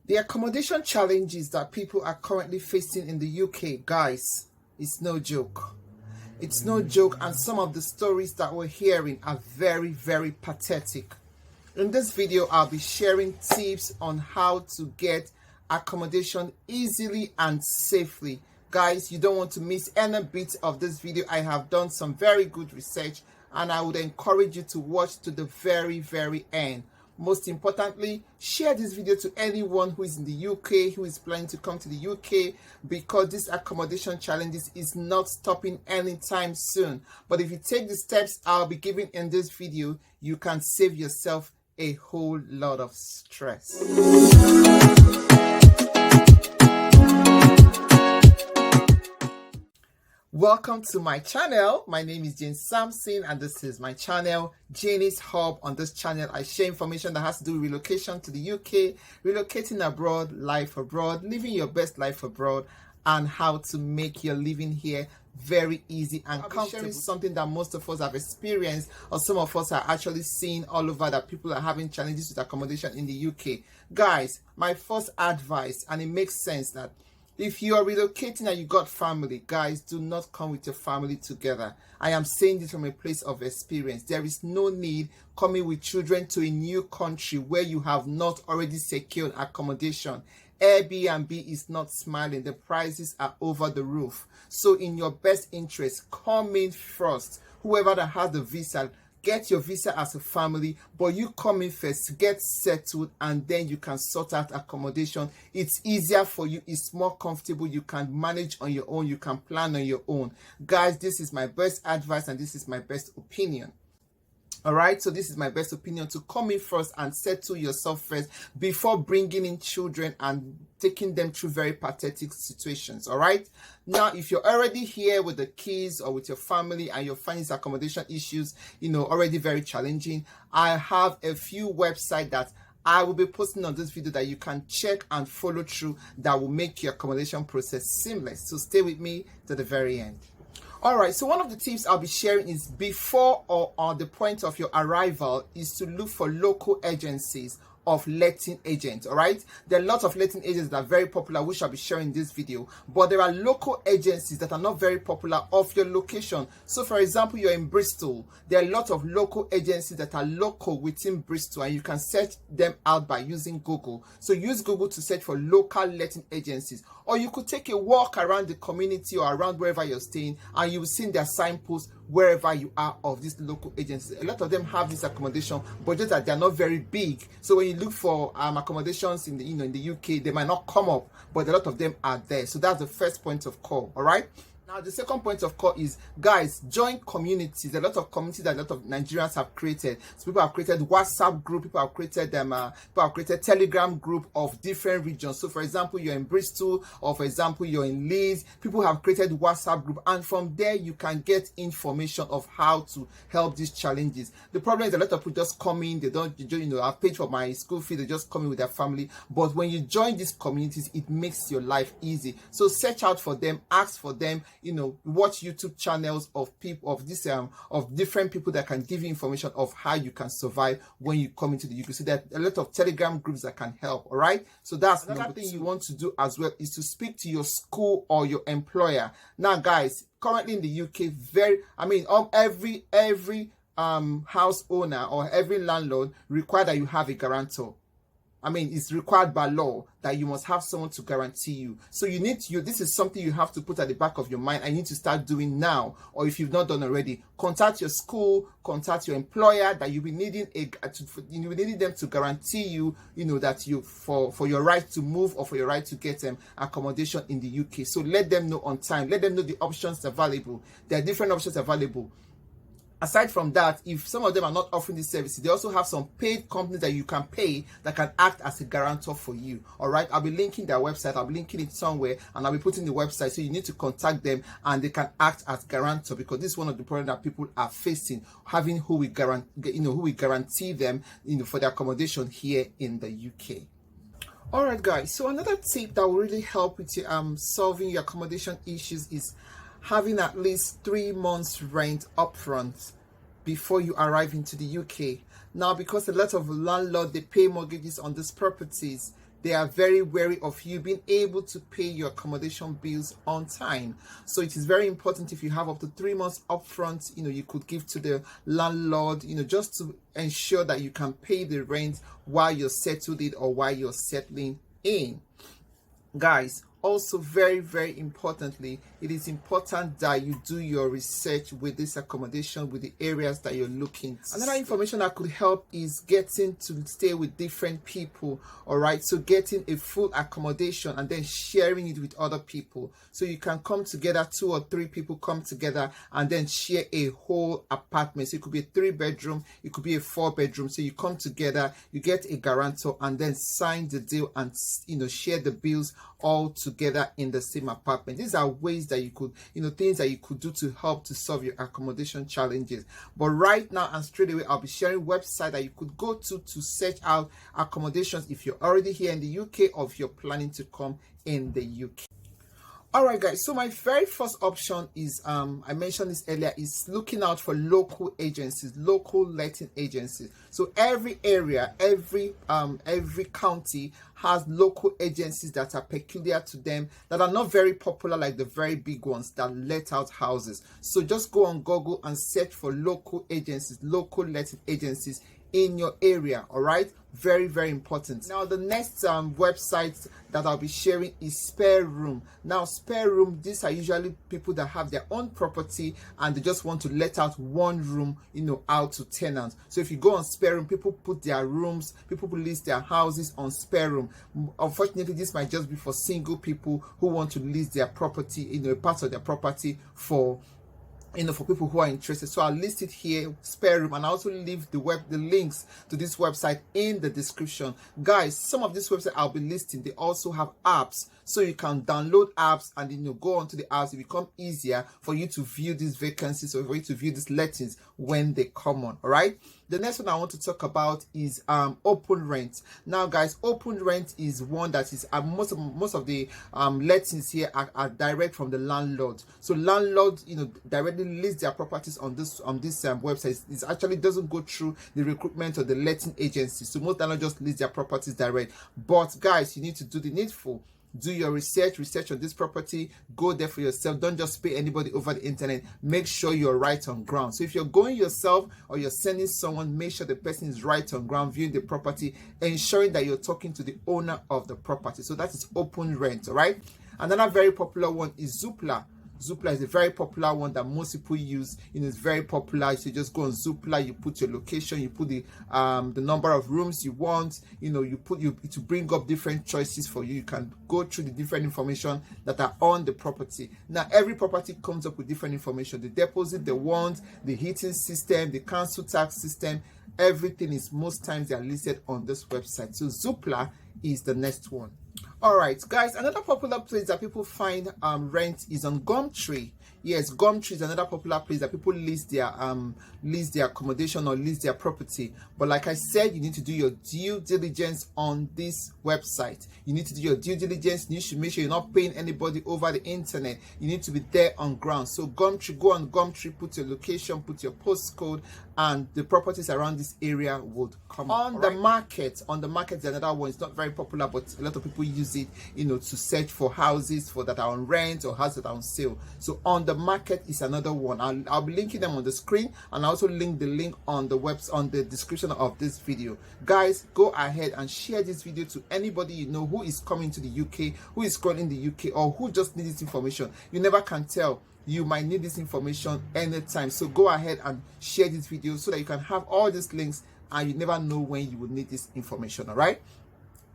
The accommodation challenges that people are currently facing in the UK, guys, it's no joke. It's no joke, and some of the stories that we're hearing are very, very pathetic. In this video, I'll be sharing tips on how to get accommodation easily and safely. Guys, you don't want to miss any bit of this video. I have done some very good research, and I would encourage you to watch to the very, very end. Most importantly, share this video to anyone who is in the UK, who is planning to come to the UK, because this accommodation challenges is not stopping anytime soon. But if you take the steps I'll be giving in this video, you can save yourself a whole lot of stress. Welcome to my channel. My name is Jane Sampson and this is my channel, Janie's Hub. On this channel, I share information that has to do with relocation to the UK, relocating abroad, life abroad, living your best life abroad, and how to make your living here very easy and comfortable. Sharing something that most of us have experienced, or some of us are actually seeing all over, that people are having challenges with accommodation in the UK. Guys, my first advice, and it makes sense, that if you are relocating and you got family, guys, do not come with your family together. I am saying this from a place of experience. There is no need coming with children to a new country where you have not already secured accommodation. Airbnb is not smiling. The prices are over the roof. So in your best interest, come in first. Whoever that has the visa, get your visa as a family, but you come in first, get settled, and then you can sort out accommodation. It's easier for you, it's more comfortable, you can manage on your own, you can plan on your own. Guys, this is my best advice and this is my best opinion. All right, so this is my best opinion, to come in first and settle yourself first before bringing in children and taking them through very pathetic situations. All right, now if you're already here with the kids or with your family and you're finding accommodation issues, already very challenging, I have a few websites that I will be posting on this video that you can check and follow through, that will make your accommodation process seamless. So stay with me to the very end. Alright, so one of the tips I'll be sharing is, before or on the point of your arrival, is to look for local agencies of letting agents. All right, there are lots of letting agents that are very popular, which I'll be sharing in this video, but there are local agencies that are not very popular of your location. So for example, you're in Bristol, there are a lot of local agencies that are local within Bristol, and you can search them out by using Google. So use Google to search for local letting agencies, or you could take a walk around the community or around wherever you're staying, and you will see their signposts wherever you are of these local agencies. A lot of them have this accommodation, but just that they're not very big. So when you look for accommodations in the in the UK, they might not come up, but a lot of them are there. So that's the first point of call. All right. Now, the second point of call is, guys, join communities. A lot of communities that a lot of Nigerians have created. So people have created WhatsApp group, people have created Telegram group of different regions. So for example, you're in Bristol, or for example, you're in Leeds. People have created WhatsApp group, and from there you can get information of how to help these challenges. The problem is a lot of people just come in, they don't, I've paid for my school fee, they just come in with their family. But when you join these communities, it makes your life easy. So search out for them, ask for them, watch YouTube channels of people of different people that can give you information of how you can survive when you come into the UK. So there are a lot of Telegram groups that can help. All right, so that's another thing you want to do as well, is to speak to your school or your employer. Now guys, currently in the UK, every house owner or every landlord require that you have a guarantor. It's required by law that you must have someone to guarantee you. So this is something you have to put at the back of your mind. I need to start doing now, or if you've not done already, contact your school, contact your employer, that you'll be needing them to guarantee you, that for your right to move or for your right to get accommodation in the UK. So let them know on time. Let them know the options available. There are different options available. Aside from that, if some of them are not offering these services, they also have some paid companies that you can pay that can act as a guarantor for you. All right, I'll be linking their website, I'll be linking it somewhere, and I'll be putting the website, so you need to contact them and they can act as guarantor, because this is one of the problems that people are facing, having who we guarantee them for their accommodation here in the UK. All right guys, so another tip that will really help with solving your accommodation issues is having at least 3 months rent upfront before you arrive into the UK. Now, because a lot of landlords, they pay mortgages on these properties, they are very wary of you being able to pay your accommodation bills on time. So it is very important, if you have up to 3 months upfront, you could give to the landlord, just to ensure that you can pay the rent while you're settled in or while you're settling in. Guys, also very, very importantly, it is important that you do your research with this accommodation, with the areas that you're looking. Another information that could help is getting to stay with different people. All right, so getting a full accommodation and then sharing it with other people, so you can come together, 2 or 3 people come together and then share a whole apartment. So it could be a 3-bedroom, it could be a 4-bedroom. So you come together, you get a guarantor, and then sign the deal and share the bills all together in the same apartment. These are ways that you could, things that you could do to help to solve your accommodation challenges. But right now and straight away, I'll be sharing website that you could go to search out accommodations if you're already here in the UK or if you're planning to come in the UK. Alright guys, so my very first option is, I mentioned this earlier, is looking out for local agencies, local letting agencies. So every area, every county has local agencies that are peculiar to them, that are not very popular like the very big ones that let out houses. So just go on Google and search for local agencies, local letting agencies in your area. All right, very, very important. Now the next website that I'll be sharing is Spare Room. Now Spare Room, these are usually people that have their own property and they just want to let out one room out to tenants. So if you go on Spare Room, people put their rooms, people list their houses on Spare Room. Unfortunately, this might just be for single people who want to list their property, a part of their property for for people who are interested. So I'll list it here, Spare Room, and I'll also leave the links to this website in the description. Guys, some of this website I'll be listing, they also have apps, so you can download apps and then go onto the apps. It become easier for you to view these vacancies or for you to view these lettings when they come on. All right, the next one I want to talk about is Open Rent. Now guys, Open Rent is one that is most of the lettings here are direct from the landlord. So landlords directly list their properties on this website. It actually doesn't go through the recruitment or the letting agency. So most landlords just list their properties direct. But guys, you need to do the needful. Do your research on this property. Go there for yourself. Don't just pay anybody over the internet. Make sure you're right on ground. So if you're going yourself or you're sending someone, make sure the person is right on ground, viewing the property, ensuring that you're talking to the owner of the property. So that is Open Rent. All right. Another very popular one is Zoopla. Zoopla is a very popular one that most people use. It's very popular. So you just go on Zoopla, you put your location, you put the number of rooms you want, you put to bring up different choices for you. You can go through the different information that are on the property. Now every property comes up with different information: the deposit, the want, the heating system, the council tax system. Everything is, most times they are listed on this website. So Zoopla is the next one. All right guys, another popular place that people find rent is on Gumtree. Yes, Gumtree is another popular place that people list their accommodation or list their property. But like I said, you need to do your due diligence on this website. You need to do your due diligence. You should make sure you're not paying anybody over the internet. You need to be there on ground. So Gumtree, go on Gumtree, put your location, put your postcode, and the properties around this area would come on the market. On the market is another one. It's not very popular, but a lot of people use it, to search for houses that are on rent or houses that are on sale. So on the market is another one. I'll be linking them on the screen, and I'll also link the link on the website on the description of this video. Guys, go ahead and share this video to anybody who is coming to the UK, who is currently in the UK, or who just needs this information. You never can tell. You might need this information anytime. So go ahead and share this video so that you can have all these links, and you never know when you will need this information. All right.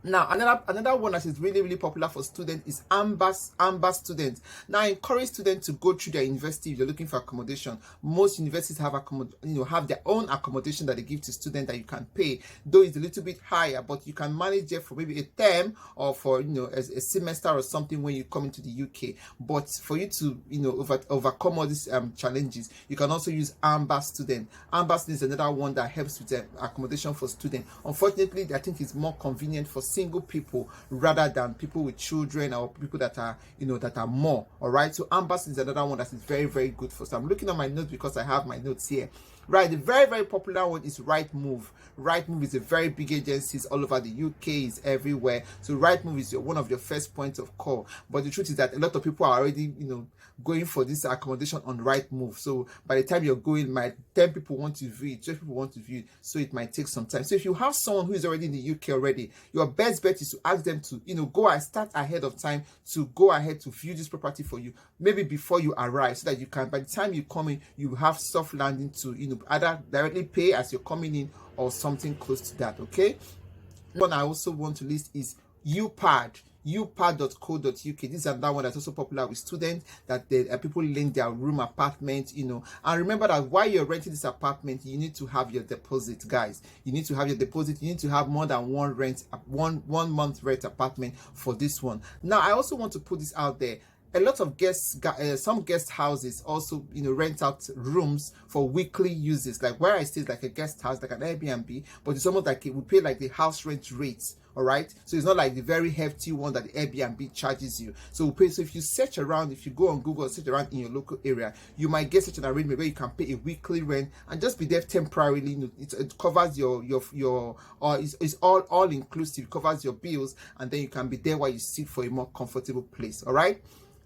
Now, another one that is really, really popular for students is Amber students. Now, I encourage students to go through their university if you're looking for accommodation. Most universities have have their own accommodation that they give to students that you can pay, though it's a little bit higher, but you can manage it for maybe a term or for a semester or something when you come into the UK. But for you to overcome all these challenges, you can also use Amber student. Amber student is another one that helps with the accommodation for students. Unfortunately, I think it's more convenient for single people rather than people with children or people that are that are more. All right, so Amber is another one that is very, very good for. So I'm looking at my notes because I have my notes here. Right, the very, very popular one is RightMove. RightMove is a very big agency. It's all over the UK, it's everywhere. So RightMove is one of your first points of call. But the truth is that a lot of people are already, going for this accommodation on RightMove. So by the time you're going, 10 people want to view it, 12 people want to view it, so it might take some time. So if you have someone who is already in the UK already, your best bet is to ask them to, go and start ahead of time to go ahead to view this property for you, maybe before you arrive, so that you can, by the time you come in, you have soft landing to, either directly pay as you're coming in or something close to that. Okay. One I also want to list is Upad. Upad.co.uk. This is another one that's also popular with students, that people link their room apartment, and remember that while you're renting this apartment, you need to have your deposit, guys. You need to have your deposit. You need to have more than one month rent apartment for this one. Now I also want to put this out there. A lot of some guest houses also, rent out rooms for weekly uses. Like where I stay is like a guest house, like an Airbnb, but it's almost like we pay like the house rent rates. All right, so it's not like the very hefty one that the Airbnb charges you. So we pay. So if you search around, if you go on Google, search around in your local area, you might get such an arrangement where you can pay a weekly rent and just be there temporarily. It covers it's all inclusive. It covers your bills, and then you can be there while you sit for a more comfortable place. All right.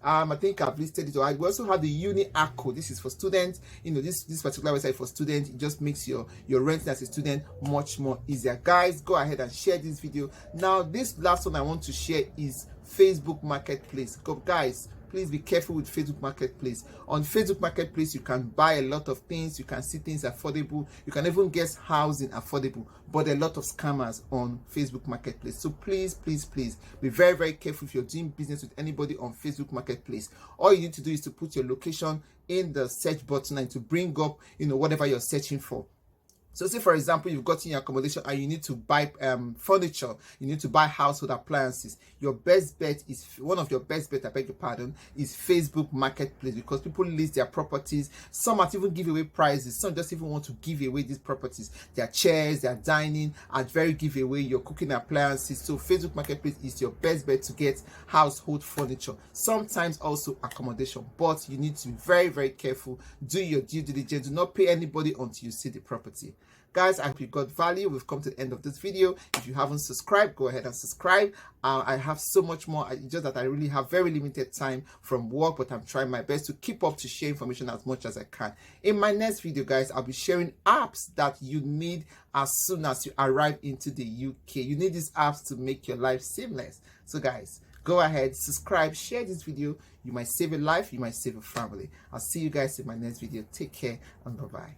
I think I've listed it. We also have the Uni Acco. This is for students. This particular website for students. It just makes your renting as a student much more easier. Guys, go ahead and share this video. Now, this last one I want to share is Facebook Marketplace. Guys, please be careful with Facebook Marketplace. On Facebook Marketplace, you can buy a lot of things. You can see things affordable. You can even get housing affordable. But a lot of scammers on Facebook Marketplace. So please, please, please be very, very careful if you're doing business with anybody on Facebook Marketplace. All you need to do is to put your location in the search button and to bring up, whatever you're searching for. So say, for example, you've gotten your accommodation and you need to buy furniture, you need to buy household appliances. Your best bet is, one of your best bet, I beg your pardon, is Facebook Marketplace, because people list their properties. Some might even give away prices. Some just even want to give away these properties. Their chairs, their dining, and very give away your cooking appliances. So Facebook Marketplace is your best bet to get household furniture. Sometimes also accommodation, but you need to be very, very careful. Do your due diligence. Do not pay anybody until you see the property. Guys, I hope you got value. We've come to the end of this video. If you haven't subscribed, go ahead and subscribe. I have so much more. It's just that I really have very limited time from work, but I'm trying my best to keep up to share information as much as I can. In my next video, guys, I'll be sharing apps that you need as soon as you arrive into the UK. You need these apps to make your life seamless. So guys, go ahead, subscribe, share this video. You might save a life, you might save a family. I'll see you guys in my next video. Take care and bye-bye.